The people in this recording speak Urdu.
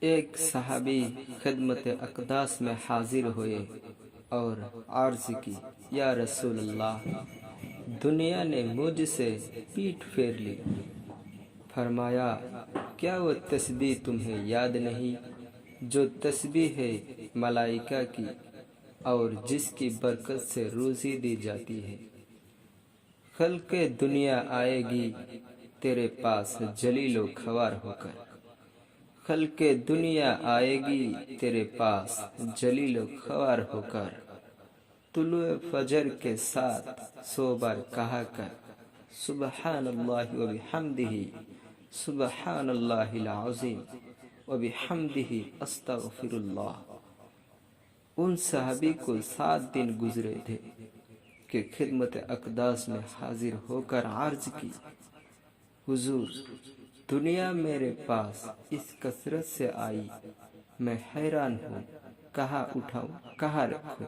ایک صحابی خدمت اقداس میں حاضر ہوئے اور عرض کی، یا رسول اللہ، دنیا نے مجھ سے پیٹھ پھیر لی۔ فرمایا، کیا وہ تسبیح تمہیں یاد نہیں جو تسبیح ہے ملائکہ کی اور جس کی برکت سے روزی دی جاتی ہے؟ خلق دنیا آئے گی تیرے پاس جلیل و خوار ہو کر، خلق دنیا آئے گی تیرے پاس جلیل و خوار ہو کر، طلوع فجر کے ساتھ 100 بار کہا کر، سبحان اللہ و بحمدہ، سبحان اللہ العظیم و بحمدہ استغفر اللہ۔ ان صحابی کو 7 دن گزرے تھے کہ خدمت اقداس میں حاضر ہو کر عرض کی، حضور، دنیا میرے پاس اس کثرت سے آئی، میں حیران ہوں، کہاں اٹھاؤں، کہاں رکھوں؟